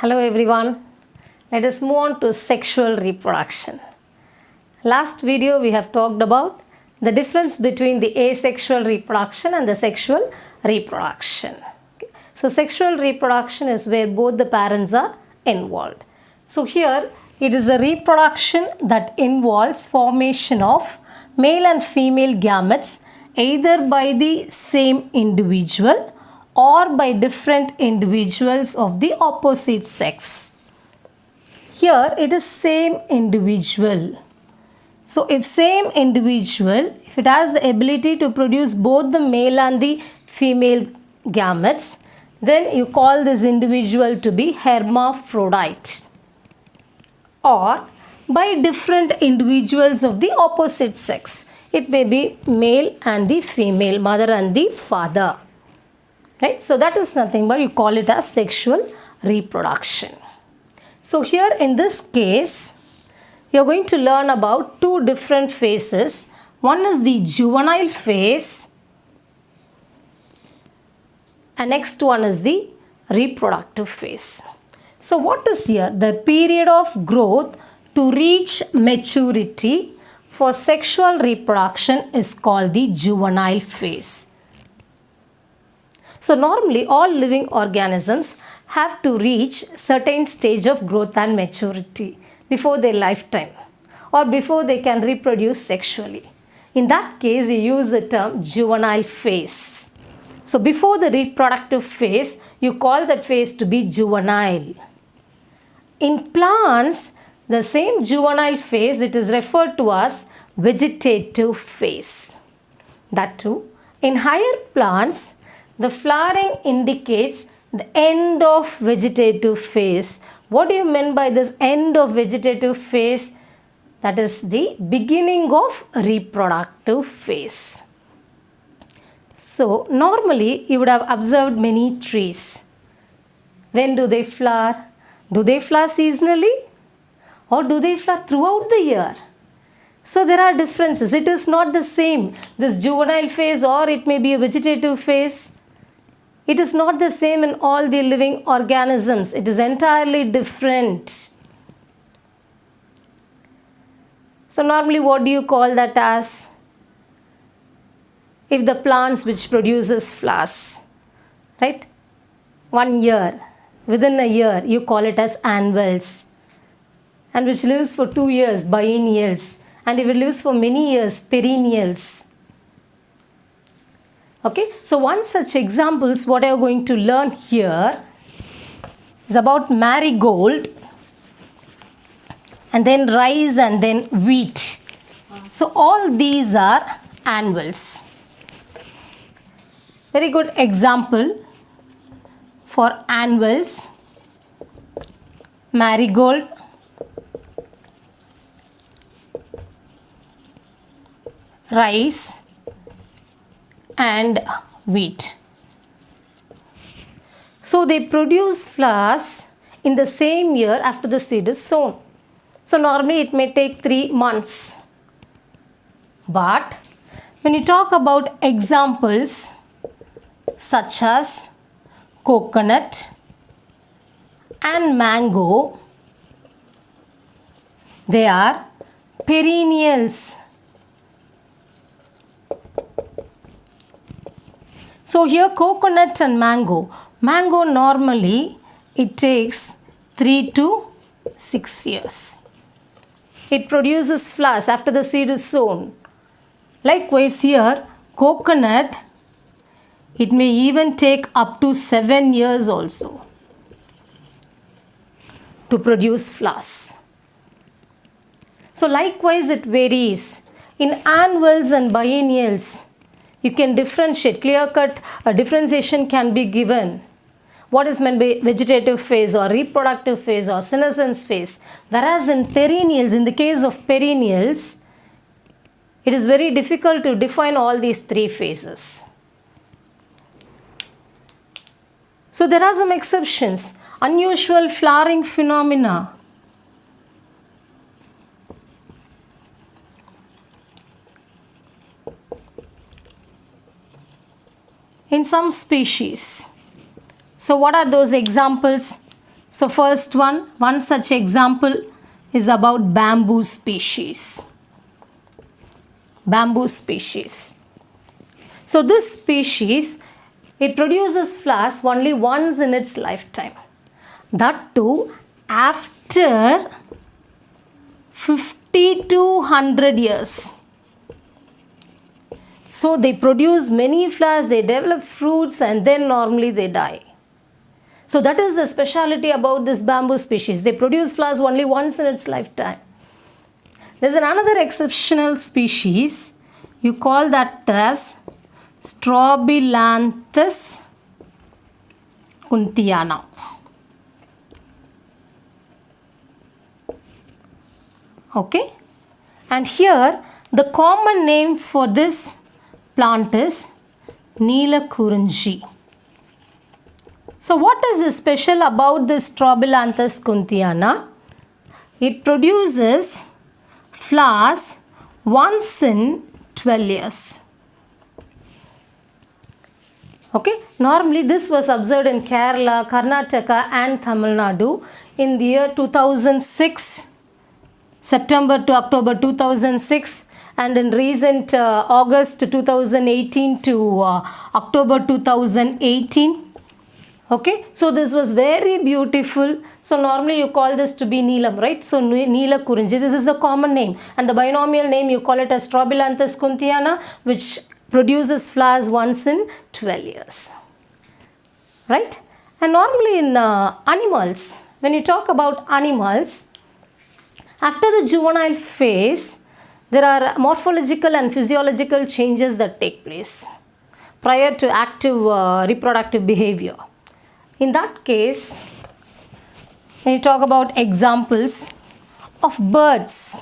Hello everyone. Let us move on to sexual reproduction. Last video we have talked about the difference between the asexual reproduction and the sexual reproduction. Okay. So sexual reproduction is where both the parents are involved. So here it is a reproduction that involves formation of male and female gametes either by the same individual or by different individuals of the opposite sex. Here it is same individual. So if same individual, if it has the ability to produce both the male and the female gametes, then you call this individual to be hermaphrodite. Or by different individuals of the opposite sex. It may be male and the female, mother and the father. Right? So that is nothing but you call it as sexual reproduction. So here in this case, you are going to learn about two different phases. One is the juvenile phase and next one is the reproductive phase. So what is here? The period of growth to reach maturity for sexual reproduction is called the juvenile phase. So normally all living organisms have to reach certain stage of growth and maturity before their lifetime or before they can reproduce sexually. In that case, you use the term juvenile phase. So before the reproductive phase, you call that phase to be juvenile. In plants, the same juvenile phase, it is referred to as vegetative phase. That too, in higher plants, the flowering indicates the end of vegetative phase. What do you mean by this end of vegetative phase? That is the beginning of reproductive phase. So normally you would have observed many trees. When do they flower? Do they flower seasonally or do they flower throughout the year? So there are differences. It is not the same. This juvenile phase or it may be a vegetative phase. It is not the same in all the living organisms. It is entirely different. So normally what do you call that as? If the plants which produces flowers, right? 1 year, within a year, you call it as annuals. And which lives for 2 years, biennials. And if it lives for many years, perennials. Okay, so one such example is what I am going to learn here is about marigold and then rice and then wheat. So all these are annuals. Very good example for annuals, marigold, rice and wheat. So they produce flowers in the same year after the seed is sown. So normally it may take 3 months. But when you talk about examples such as coconut and mango, they are perennials. So here coconut and mango. Mango normally it takes 3 to 6 years. It produces flowers after the seed is sown. Likewise here coconut, it may even take up to 7 years also to produce flowers. So likewise it varies. In annuals and biennials, you can differentiate, clear-cut differentiation can be given. What is meant by vegetative phase or reproductive phase or senescence phase. Whereas in perennials, in the case of perennials, it is very difficult to define all these 3 phases. So there are some exceptions. Unusual flowering phenomena. In some species. So what are those examples? So first one such example is about bamboo species. Bamboo species. So this species, it produces flowers only once in its lifetime. That too after 50 to 100 years. So they produce many flowers, they develop fruits, and then normally they die. So that is the speciality about this bamboo species. They produce flowers only once in its lifetime. There is another exceptional species. You call that as Strobilanthes kuntiana. Okay, and here the common name for this plant is Neelakurunji. So what is special about this Strobilanthes kuntiana? It produces flowers once in 12 years. Okay, normally this was observed in Kerala, Karnataka and Tamil Nadu in the year 2006, September to October 2006, and in recent August 2018 to October 2018. Okay, so this was very beautiful. So normally you call this to be Neelam, right? So Neelakurunji, this is the common name, and the binomial name you call it as Strobilanthes kuntiana, which produces flowers once in 12 years, right? And normally in animals, when you talk about animals, after the juvenile phase, there are morphological and physiological changes that take place prior to active reproductive behavior. In that case, when you talk about examples of birds,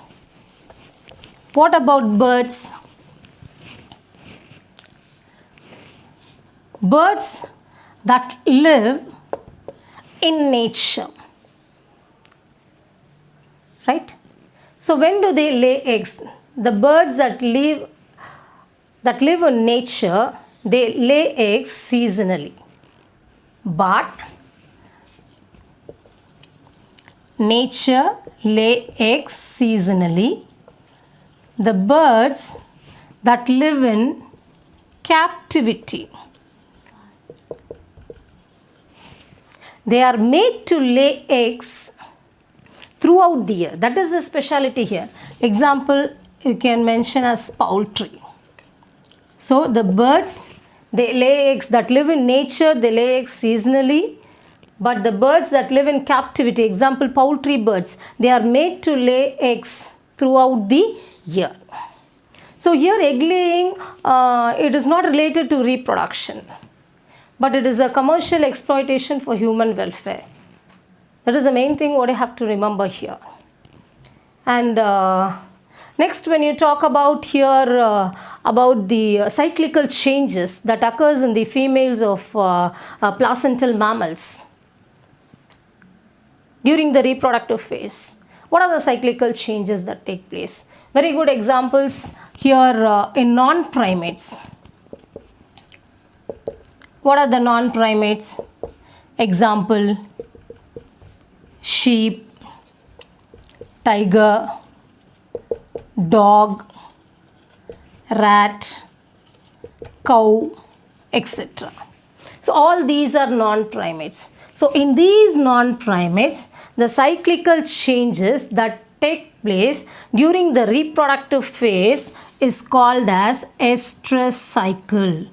what about birds? Birds that live in nature, right? So when do they lay eggs? The birds that live in nature, they lay eggs seasonally. But nature lay eggs seasonally. The birds that live in captivity, they are made to lay eggs throughout the year. That is the speciality here. Example you can mention as poultry. So the birds, they lay eggs that live in nature, they lay eggs seasonally. But the birds that live in captivity, example poultry birds, they are made to lay eggs throughout the year. So here egg laying, it is not related to reproduction, but it is a commercial exploitation for human welfare. That is the main thing what I have to remember here. And next, when you talk about here about the cyclical changes that occurs in the females of placental mammals during the reproductive phase. What are the cyclical changes that take place? Very good examples here in non-primates. What are the non-primates? Example, sheep, tiger, dog, rat, cow, etc. So all these are non-primates. So in these non-primates, the cyclical changes that take place during the reproductive phase is called as estrus cycle.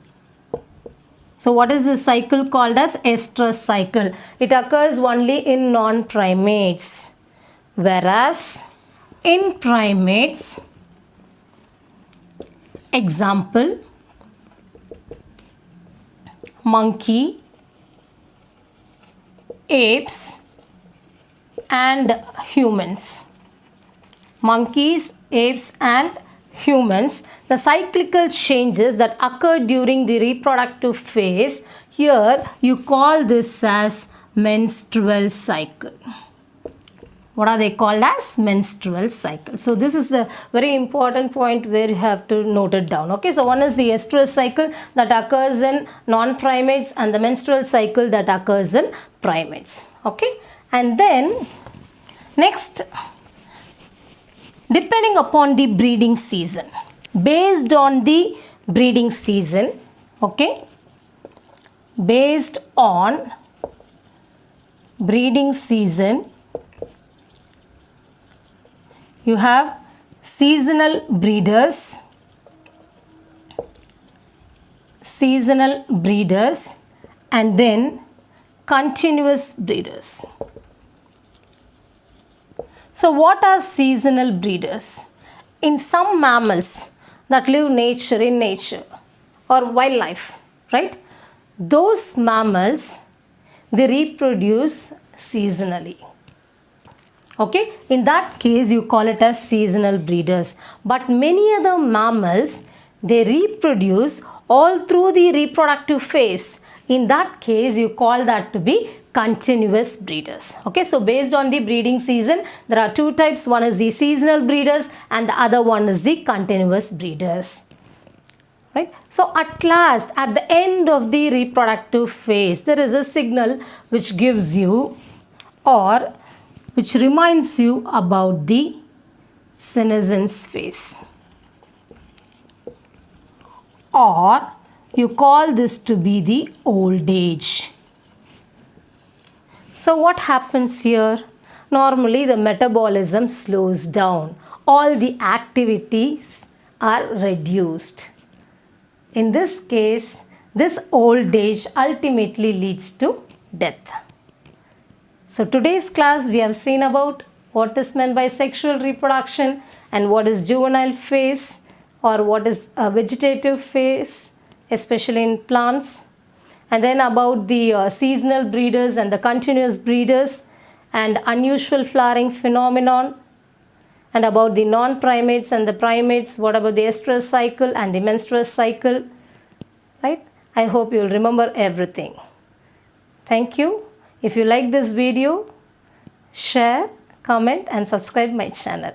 So what is this cycle called as? Estrus cycle. It occurs only in non-primates, whereas in primates, example, monkey, apes and humans. Monkeys, apes and humans, the cyclical changes that occur during the reproductive phase, here you call this as menstrual cycle. What are they called as? Menstrual cycle. So this is the very important point where you have to note it down. Okay, so one is the estrus cycle that occurs in non-primates and the menstrual cycle that occurs in primates. Okay, And then next, depending upon the breeding season, based on the breeding season, okay, based on breeding season, you have seasonal breeders, and then continuous breeders. So what are seasonal breeders? In some mammals that live in nature or wildlife, right? Those mammals, they reproduce seasonally. Okay, in that case you call it as seasonal breeders. But many other mammals, they reproduce all through the reproductive phase. In that case you call that to be continuous breeders. Okay, so based on the breeding season, there are two types. One is the seasonal breeders and the other one is the continuous breeders. Right? So at last, at the end of the reproductive phase, there is a signal which gives you or which reminds you about the senescence phase, or you call this to be the old age. So what happens here? Normally the metabolism slows down. All the activities are reduced. In this case, this old age ultimately leads to death. So today's class we have seen about what is meant by sexual reproduction and what is juvenile phase or what is a vegetative phase, especially in plants. And then about the seasonal breeders and the continuous breeders and unusual flowering phenomenon, and about the non-primates and the primates, what about the estrous cycle and the menstruous cycle, right? I hope you'll remember everything. Thank you. If you like this video, share, comment and subscribe my channel.